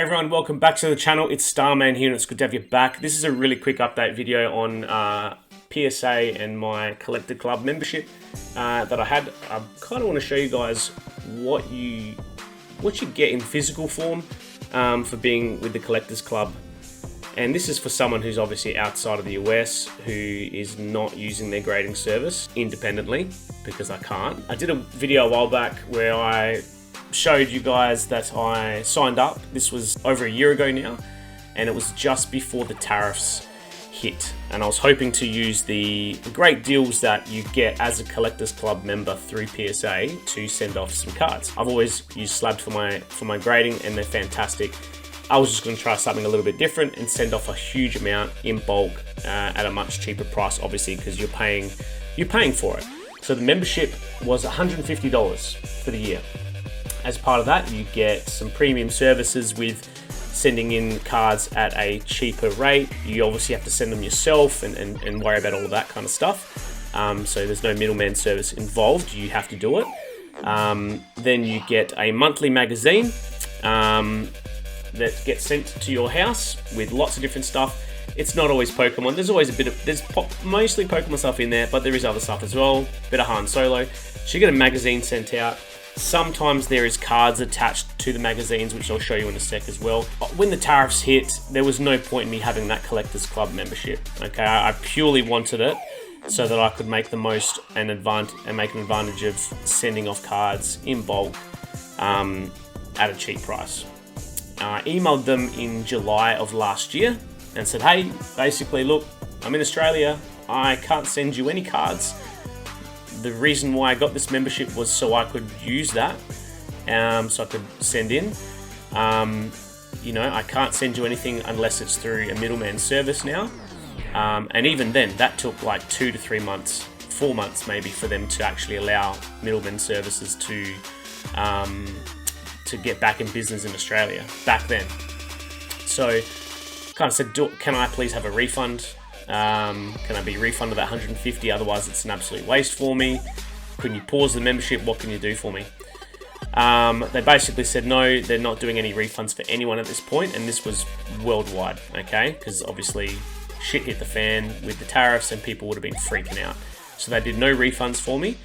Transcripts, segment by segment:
everyone, welcome back to the channel. It's Starman here and it's good to have you back. This is a really quick update video on PSA and my Collector Club membership that I had. I kind of want to show you guys what you get in physical form for being with the Collectors Club. And this is for someone who's obviously outside of the US who is not using their grading service independently, because I can't. I did a video a while back where I showed you guys that I signed up. This was over a year ago now, and it was just before the tariffs hit. And I was hoping to use the great deals that you get as a Collectors Club member through PSA to send off some cards. I've always used Slab for my grading, and they're fantastic. I was just going to try something a little bit different and send off a huge amount in bulk at a much cheaper price, obviously, because you're paying for it. So the membership was $150 for the year. As part of that, you get some premium services with sending in cards at a cheaper rate. You obviously have to send them yourself and worry about all of that kind of stuff. So there's no middleman service involved. You have to do it. Then you get a monthly magazine that gets sent to your house with lots of different stuff. It's not always Pokemon. There's always mostly Pokemon stuff in there, but there is other stuff as well. Bit of Han Solo. So you get a magazine sent out. Sometimes there is cards attached to the magazines, which I'll show you in a sec as well. When the tariffs hit, there was no point in me having that Collectors Club membership. Okay, I purely wanted it so that I could make the most and make an advantage of sending off cards in bulk at a cheap price. I emailed them in July of last year and said, hey, basically, look, I'm in Australia. I can't send you any cards. The reason why I got this membership was so I could use that, so I could send in. You know, I can't send you anything unless it's through a middleman service now. And even then, that took like 2 to 3 months, 4 months maybe, for them to actually allow middleman services to get back in business in Australia back then. So, kind of said, can I please have a refund? Can I be refunded that $150? Otherwise, it's an absolute waste for me. Can you pause the membership? What can you do for me? They basically said no, they're not doing any refunds for anyone at this point, and this was worldwide, okay? Because obviously shit hit the fan with the tariffs and people would have been freaking out. So they did no refunds for me.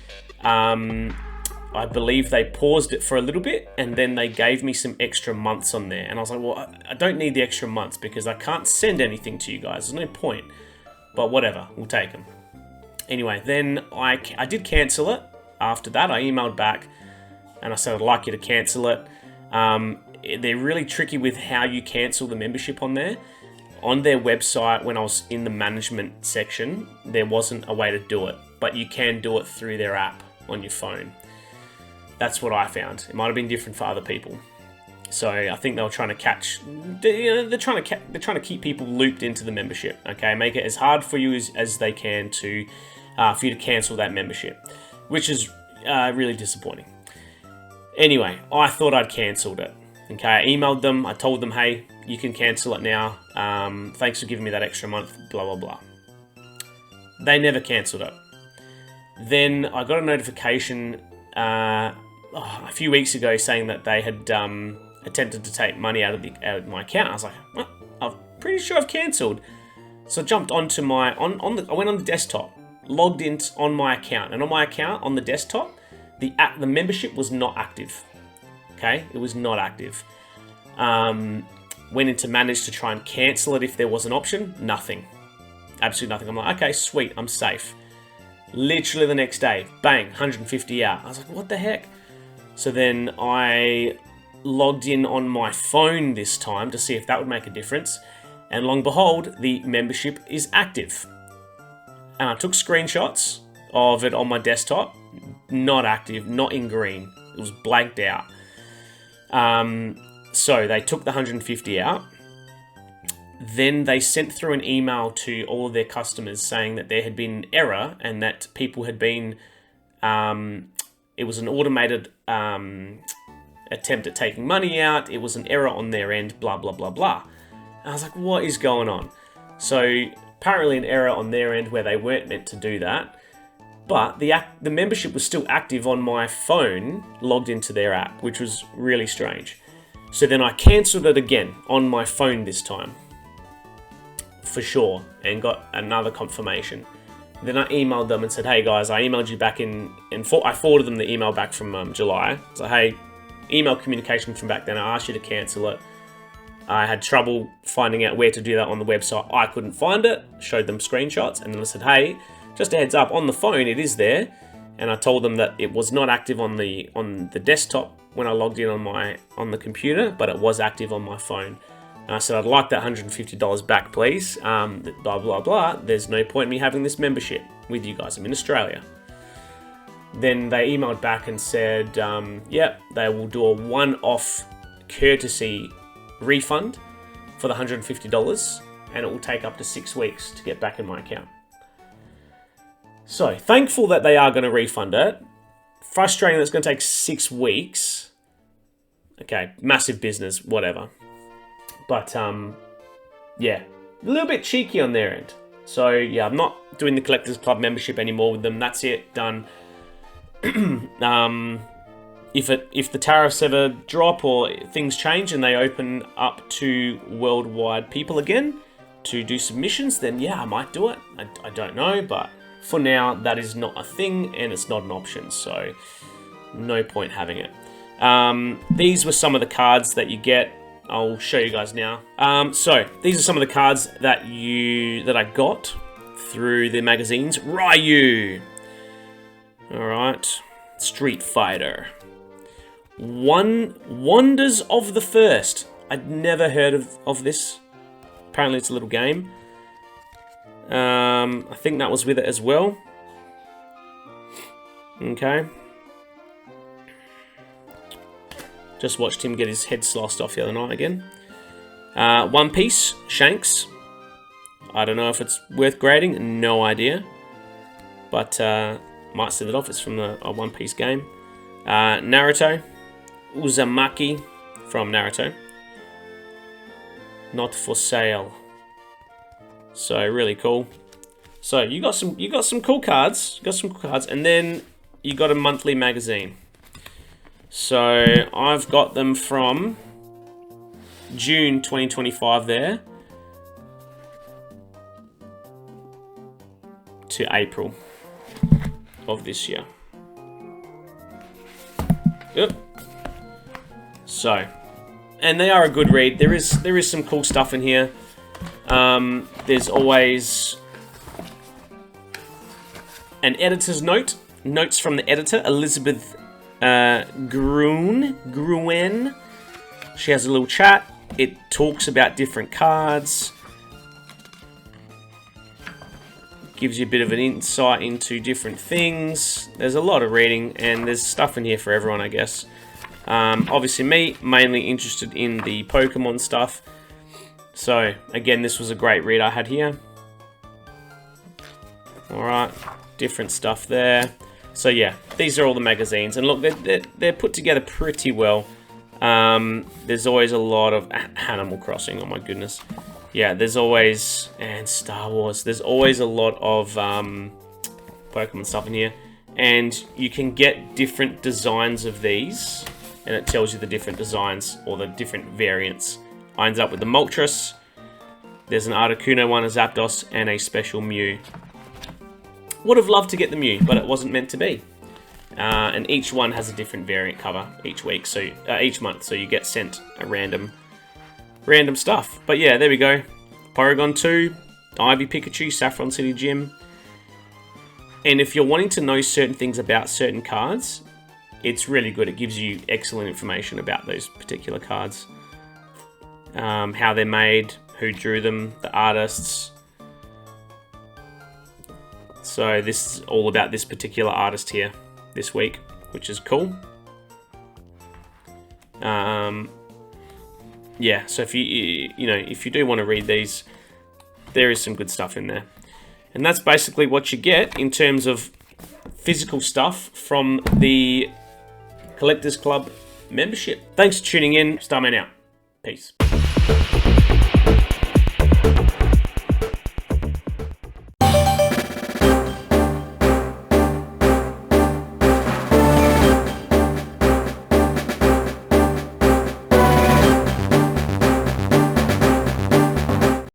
I believe they paused it for a little bit, and then they gave me some extra months on there. And I was like, well, I don't need the extra months because I can't send anything to you guys. There's no point. But whatever, we'll take them. Anyway, then I did cancel it. After that, I emailed back and I said I'd like you to cancel it. They're really tricky with how you cancel the membership on there. On their website, when I was in the management section, there wasn't a way to do it, but you can do it through their app on your phone. That's what I found. It might have been different for other people. So I think they were trying to catch, they're trying to keep people looped into the membership. Okay, make it as hard for you as they can to for you to cancel that membership, which is really disappointing. Anyway, I thought I'd cancelled it. Okay, I emailed them. I told them, hey, you can cancel it now. Thanks for giving me that extra month. Blah blah blah. They never cancelled it. Then I got a notification a few weeks ago saying that they had attempted to take money out of my account. I was like, well, I'm pretty sure I've cancelled. So I jumped onto I went on the desktop, logged in on my account, and on my account on the desktop, the membership was not active. Okay, it was not active. Went into manage to try and cancel it if there was an option. Nothing, absolutely nothing. I'm like, okay, sweet, I'm safe. Literally the next day, bang, 150 out. I was like, what the heck? So then I logged in on my phone this time to see if that would make a difference. And long and behold, the membership is active. And I took screenshots of it on my desktop. Not active, not in green. It was blanked out. So they took the 150 out. Then they sent through an email to all of their customers saying that there had been an error and that people had been, it was an automated attempt at taking money out. It was an error on their end, blah, blah, blah, blah. And I was like, what is going on? So apparently an error on their end where they weren't meant to do that. But the membership was still active on my phone, logged into their app, which was really strange. So then I cancelled it again on my phone this time, for sure, and got another confirmation. Then I emailed them and said, hey guys, I emailed you back I forwarded them the email back from July. So hey, email communication from back then, I asked you to cancel it. I had trouble finding out where to do that on the website. I couldn't find it, showed them screenshots, and then I said, hey, just a heads up, on the phone it is there. And I told them that it was not active on the desktop when I logged in on the computer, but it was active on my phone. And I said, I'd like that $150 back, please. Blah, blah, blah. There's no point in me having this membership with you guys. I'm in Australia. Then they emailed back and said, yeah, they will do a one-off courtesy refund for the $150, and it will take up to 6 weeks to get back in my account. So, thankful that they are going to refund it. Frustrating that it's going to take 6 weeks. Okay, massive business, whatever. But, yeah, a little bit cheeky on their end. So, yeah, I'm not doing the Collectors Club membership anymore with them. That's it, done. If the tariffs ever drop or things change and they open up to worldwide people again to do submissions, then yeah, I might do it. I don't know, but for now, that is not a thing and it's not an option, so no point having it. These were some of the cards that you get. I'll show you guys now. So these are some of the cards that I got through the magazines. Ryu. All right. Street Fighter. Wonders of the First. I'd never heard of this. Apparently it's a little game. I think that was with it as well. Okay. Just watched him get his head sliced off the other night again. One Piece, Shanks. I don't know if it's worth grading. No idea. But might send it off. It's from a One Piece game. Naruto. Uzumaki from Naruto. Not for sale. So really cool. So you got some cool cards. And then you got a monthly magazine. So I've got them from June 2025 there to April of this year. Yep. So, and they are a good read. There is some cool stuff in here. There's always an editor's note. Notes from the editor, Elizabeth Gruen. She has a little chat. It talks about different cards. Gives you a bit of an insight into different things. There's a lot of reading, and there's stuff in here for everyone, I guess. Obviously me, mainly interested in the Pokemon stuff. So, again, this was a great read I had here. Alright, different stuff there. So yeah, these are all the magazines, and look, they're put together pretty well. There's always a lot of Animal Crossing. Oh my goodness, yeah. There's always, and Star Wars. There's always a lot of Pokemon stuff in here, and you can get different designs of these, and it tells you the different designs or the different variants. I ended up with the Moltres. There's an Articuno one, a Zapdos, and a special Mew. Would have loved to get the Mew, but it wasn't meant to be. And each one has a different variant cover each week, so each month, so you get sent a random stuff. But yeah, there we go. Porygon 2, Ivy Pikachu, Saffron City Gym. And if you're wanting to know certain things about certain cards, it's really good. It gives you excellent information about those particular cards. How they're made, who drew them, the artists. So this is all about this particular artist here this week, which is cool. Yeah, so if if you do want to read these, there is some good stuff in there. And that's basically what you get in terms of physical stuff from the Collectors Club membership. Thanks for tuning in. Starman out. Peace.